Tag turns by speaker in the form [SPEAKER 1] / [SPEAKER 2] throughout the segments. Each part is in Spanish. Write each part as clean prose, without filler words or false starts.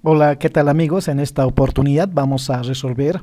[SPEAKER 1] Hola, ¿qué tal amigos? En esta oportunidad vamos a resolver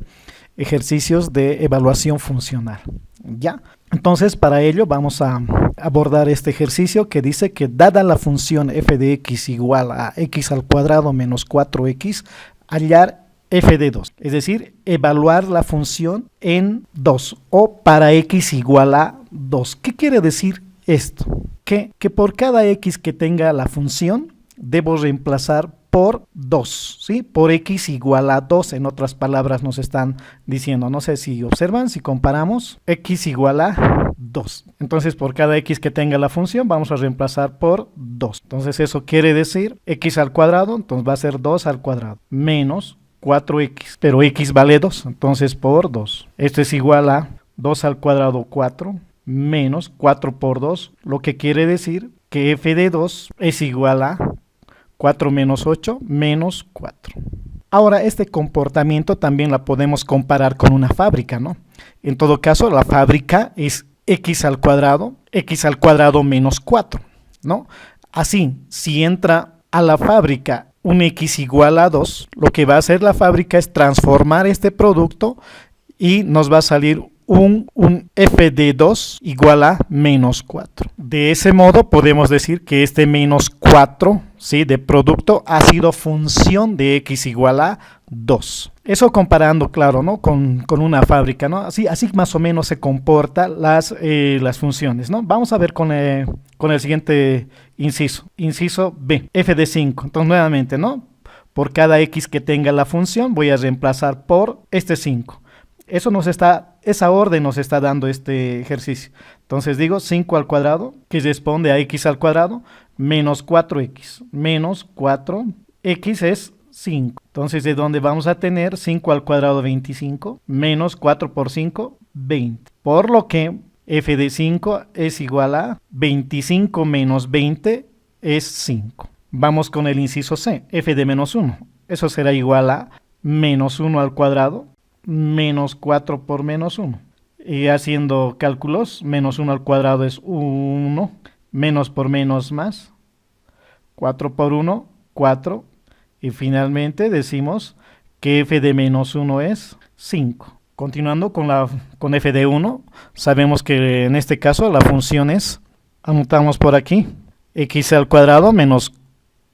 [SPEAKER 1] ejercicios de evaluación funcional. ¿Ya? Entonces, para ello vamos a abordar este ejercicio que dice que dada la función f de x igual a x al cuadrado menos 4x, hallar f de 2. Es decir, evaluar la función en 2 o para x igual a 2. ¿Qué quiere decir esto? Que por cada x que tenga la función, debo reemplazar por 2, ¿sí? Por x igual a 2, en otras palabras nos están diciendo, no sé si observan, si comparamos, x igual a 2. Entonces, por cada x que tenga la función, vamos a reemplazar por 2. Entonces, eso quiere decir x al cuadrado, entonces va a ser 2 al cuadrado, menos 4x, pero x vale 2, entonces por 2. Esto es igual a 2 al cuadrado 4, menos 4 por 2, lo que quiere decir que f de 2 es igual a 4 menos 8 menos 4. Ahora, este comportamiento también la podemos comparar con una fábrica, ¿no? En todo caso, la fábrica es x al cuadrado menos 4, ¿no? Así, si entra a la fábrica un x igual a 2, lo que va a hacer la fábrica es transformar este producto y nos va a salir un f de 2 igual a menos 4. De ese modo podemos decir que este menos 4, ¿sí?, de producto ha sido función de x igual a 2. Eso comparando, claro, ¿no?, con una fábrica, ¿no? Así más o menos se comportan las funciones, ¿no? Vamos a ver con el siguiente inciso. Inciso B, f de 5. Entonces nuevamente, ¿no?, por cada x que tenga la función voy a reemplazar por este 5. Esa orden nos está dando este ejercicio. Entonces digo 5 al cuadrado, que responde a x al cuadrado, menos 4x. Menos 4x es 5. Entonces, ¿de dónde vamos a tener 5 al cuadrado 25? Menos 4 por 5, 20. Por lo que f de 5 es igual a 25 menos 20 es 5. Vamos con el inciso C, f de menos 1. Eso será igual a menos 1 al cuadrado, menos 4 por menos 1. Y haciendo cálculos, menos 1 al cuadrado es 1, menos por menos más, 4 por 1, 4. Y finalmente decimos que f de menos 1 es 5. Continuando con f de 1, sabemos que en este caso la función es, anotamos por aquí, x al cuadrado menos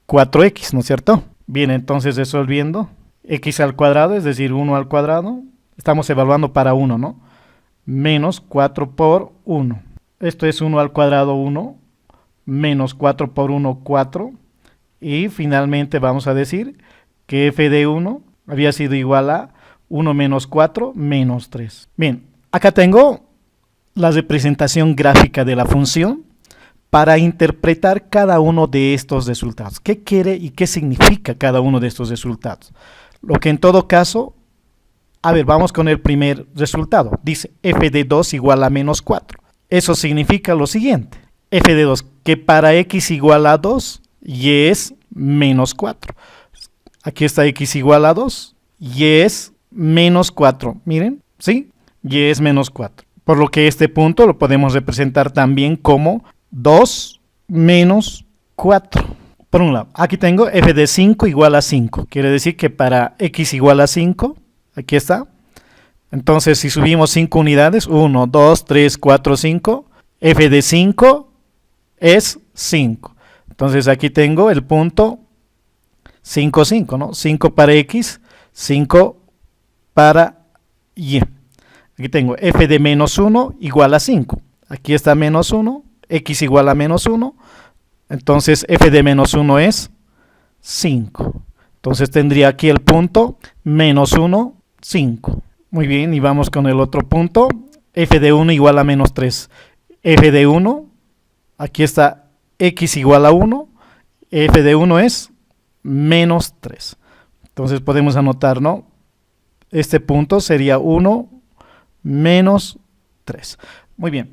[SPEAKER 1] 4x, ¿no es cierto? Bien, entonces resolviendo, x al cuadrado, es decir, 1 al cuadrado, estamos evaluando para 1, ¿no? Menos 4 por 1. Esto es 1 al cuadrado 1, menos 4 por 1, 4. Y finalmente vamos a decir que f de 1 había sido igual a 1 menos 4 menos 3. Bien, acá tengo la representación gráfica de la función para interpretar cada uno de estos resultados. ¿Qué quiere y qué significa cada uno de estos resultados? Lo que en todo caso, a ver, vamos con el primer resultado. Dice f de 2 igual a menos 4. Eso significa lo siguiente. F de 2, que para x igual a 2, y es menos 4. Aquí está x igual a 2, y es menos 4. Miren, ¿sí? Y es menos 4. Por lo que este punto lo podemos representar también como 2 menos 4. Por un lado, aquí tengo f de 5 igual a 5. Quiere decir que para x igual a 5, aquí está. Entonces, si subimos 5 unidades, 1, 2, 3, 4, 5, f de 5 es 5. Entonces, aquí tengo el punto 5, 5, ¿no? 5 para x, 5 para y. Aquí tengo f de menos 1 igual a 5. Aquí está menos 1, x igual a menos 1. Entonces, f de menos 1 es 5. Entonces, tendría aquí el punto menos 1, 5. Muy bien, y vamos con el otro punto. F de 1 igual a menos 3. F de 1, aquí está x igual a 1. F de 1 es menos 3. Entonces, podemos anotar, ¿no? Este punto sería 1 menos 3. Muy bien.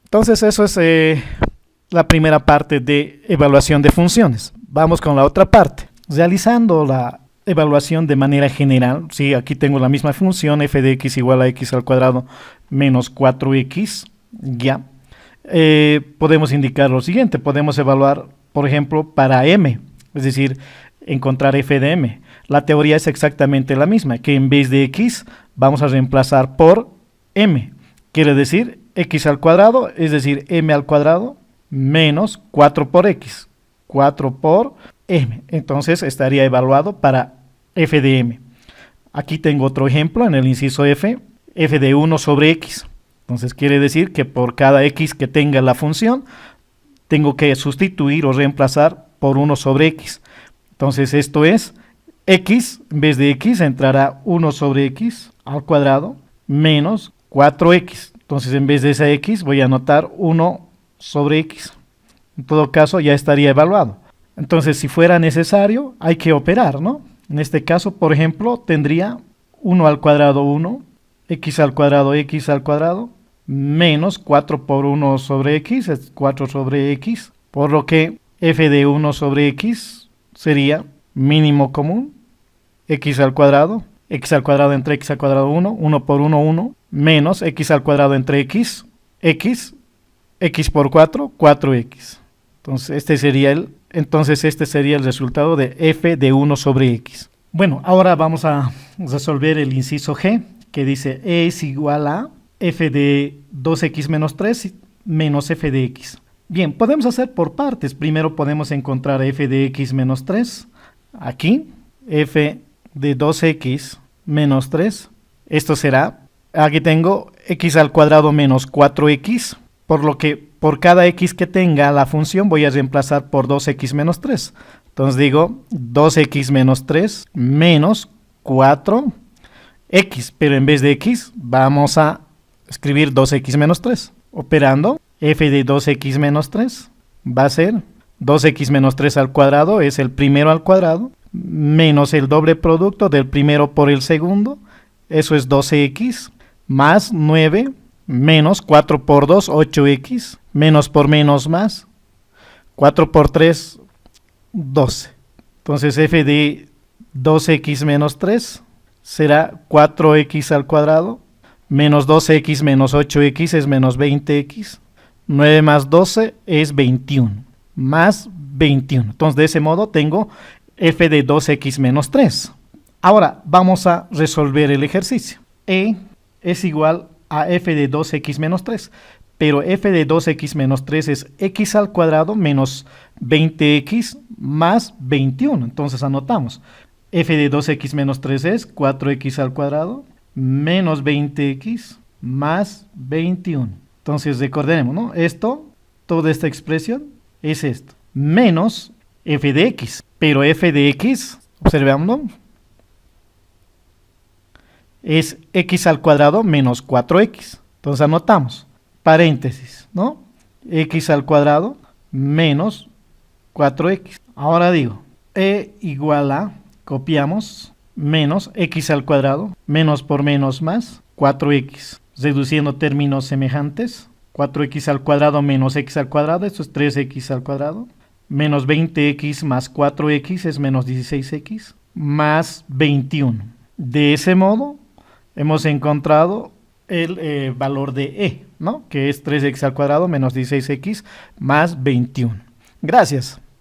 [SPEAKER 1] Entonces, eso es la primera parte de evaluación de funciones. Vamos con la otra parte. Realizando la evaluación de manera general, ¿sí? Aquí tengo la misma función, f de x igual a x al cuadrado menos 4x, ya. Podemos indicar lo siguiente, podemos evaluar, por ejemplo, para m, es decir, encontrar f de m. La teoría es exactamente la misma, que en vez de x vamos a reemplazar por m. Quiere decir x al cuadrado, es decir, m al cuadrado menos 4 por x. 4 por m. Entonces estaría evaluado para f de m. Aquí tengo otro ejemplo en el inciso f de 1 sobre x. Entonces quiere decir que por cada x que tenga la función, tengo que sustituir o reemplazar por 1 sobre x. Entonces esto es x, en vez de x entrará 1 sobre x al cuadrado menos 4x. Entonces en vez de esa x voy a anotar 1 sobre x. En todo caso ya estaría evaluado. Entonces si fuera necesario hay que operar, ¿no? En este caso, por ejemplo, tendría 1 al cuadrado 1, x al cuadrado, menos 4 por 1 sobre x, es 4 sobre x, por lo que f de 1 sobre x sería mínimo común, x al cuadrado entre x al cuadrado 1, 1 por 1, 1, menos x al cuadrado entre x, x por 4, 4x. Entonces este sería el resultado de f de 1 sobre x. Bueno, ahora vamos a resolver el inciso g, que dice e es igual a f de 2x menos 3 menos f de x. Bien, podemos hacer por partes. Primero podemos encontrar f de x menos 3. Aquí, f de 2x menos 3. Esto será, aquí tengo x al cuadrado menos 4x, por lo que por cada x que tenga la función voy a reemplazar por 2x menos 3. Entonces digo 2x menos 3 menos 4x, pero en vez de x vamos a escribir 2x menos 3. Operando, f de 2x menos 3 va a ser 2x menos 3 al cuadrado, es el primero al cuadrado, menos el doble producto del primero por el segundo, eso es 12x, más 9, menos 4 por 2, 8x, menos por menos más, 4 por 3, 12. Entonces f de 2x menos 3 será 4x al cuadrado, menos 12x menos 8x es menos 20x, 9 más 12 es 21, más 21. Entonces de ese modo tengo f de 2x menos 3. Ahora vamos a resolver el ejercicio. E es igual a f de 2x menos 3, pero f de 2x menos 3 es x al cuadrado menos 20x más 21. Entonces anotamos, f de 2x menos 3 es 4x al cuadrado menos 20x más 21. Entonces recordemos, ¿no? Toda esta expresión es esto, menos f de x, pero f de x, observamos, ¿no? Es x al cuadrado menos 4x. Entonces anotamos, paréntesis, ¿no? X al cuadrado menos 4x. Ahora digo, e igual a, copiamos, menos x al cuadrado, menos por menos más, 4x. Reduciendo términos semejantes, 4x al cuadrado menos x al cuadrado, esto es 3x al cuadrado, menos 20x más 4x es menos 16x, más 21. De ese modo, hemos encontrado el valor de e, ¿no? Que es 3x al cuadrado menos 16x más 21. Gracias.